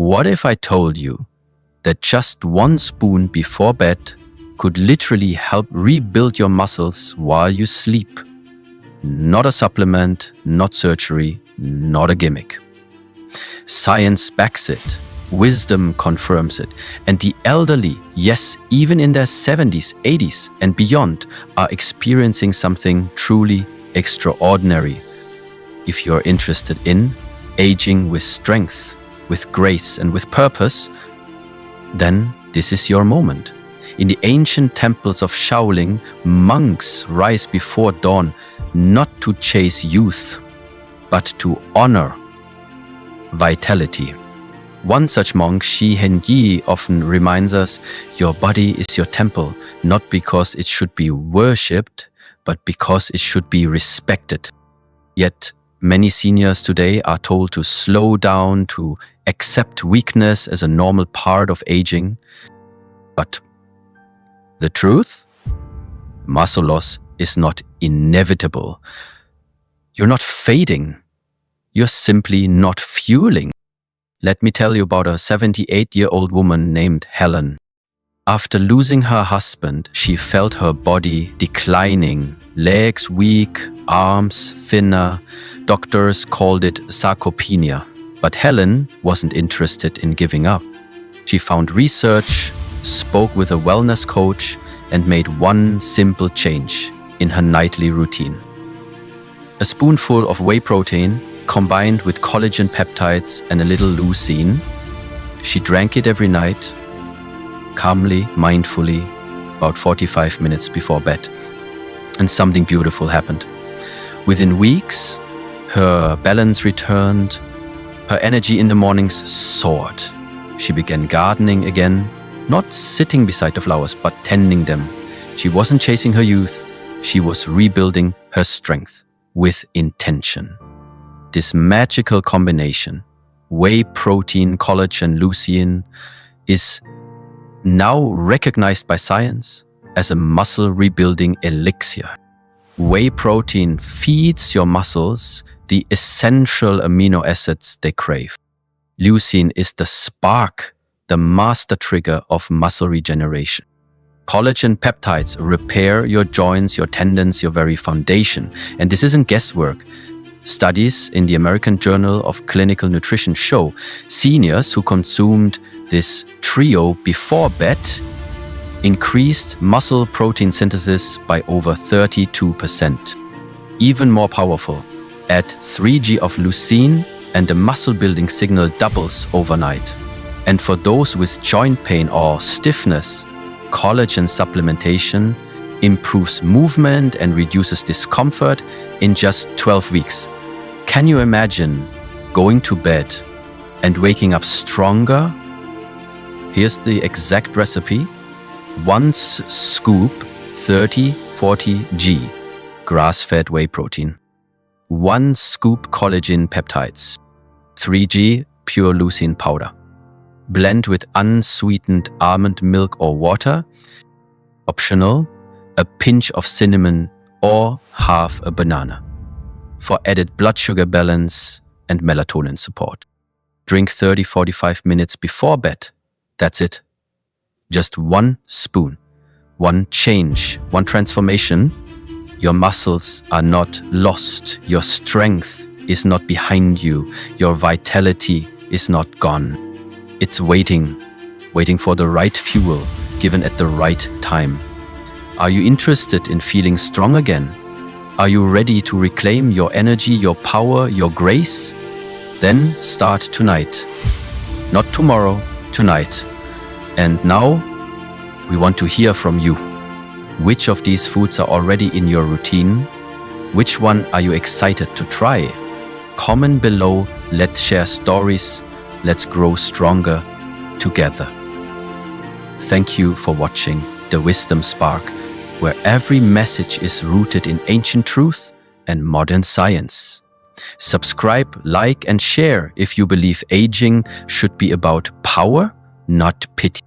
What if I told you that just one spoon before bed could literally help rebuild your muscles while you sleep? Not a supplement, not surgery, not a gimmick. Science backs it, wisdom confirms it, and the elderly, yes, even in their 70s, 80s and beyond, are experiencing something truly extraordinary. If you're interested in aging with strength, with grace and with purpose, then this is your moment. In the ancient temples of Shaolin, monks rise before dawn not to chase youth, but to honor vitality. One such monk, Shi Henyi, often reminds us, your body is your temple, not because it should be worshipped, but because it should be respected. Yet, many seniors today are told to slow down, to accept weakness as a normal part of aging. But the truth? Muscle loss is not inevitable. You're not fading. You're simply not fueling. Let me tell you about a 78-year-old woman named Helen. After losing her husband, she felt her body declining, legs weak, arms thinner. Doctors called it sarcopenia. But Helen wasn't interested in giving up. She found research, spoke with a wellness coach, and made one simple change in her nightly routine. A spoonful of whey protein combined with collagen peptides and a little leucine. She drank it every night, calmly, mindfully, about 45 minutes before bed. And something beautiful happened. Within weeks, her balance returned, her energy in the mornings soared. She began gardening again, not sitting beside the flowers, but tending them. She wasn't chasing her youth, she was rebuilding her strength with intention. This magical combination, whey protein, collagen, leucine, is now recognized by science as a muscle rebuilding elixir. Whey protein feeds your muscles the essential amino acids they crave. Leucine is the spark, the master trigger of muscle regeneration. Collagen peptides repair your joints, your tendons, your very foundation. And this isn't guesswork. Studies in the American Journal of Clinical Nutrition show seniors who consumed this trio before bed increased muscle protein synthesis by over 32%. Even more powerful, add 3G of leucine and the muscle building signal doubles overnight. And for those with joint pain or stiffness, collagen supplementation improves movement and reduces discomfort in just 12 weeks. Can you imagine going to bed and waking up stronger? Here's the exact recipe. 1 scoop 30-40 G grass-fed whey protein. 1 scoop collagen peptides. 3 G pure leucine powder. Blend with unsweetened almond milk or water. Optional, a pinch of cinnamon or half a banana for added blood sugar balance and melatonin support. Drink 30-45 minutes before bed. That's it. Just 1 spoon, 1 change, 1 transformation. Your muscles are not lost. Your strength is not behind you. Your vitality is not gone. It's waiting for the right fuel given at the right time. Are you interested in feeling strong again? Are you ready to reclaim your energy, your power, your grace? Then start tonight. Not tomorrow, tonight. And now, we want to hear from you. Which of these foods are already in your routine? Which one are you excited to try? Comment below, let's share stories, let's grow stronger together. Thank you for watching The Wisdom Spark, where every message is rooted in ancient truth and modern science. Subscribe, like, and share if you believe aging should be about power, not pity.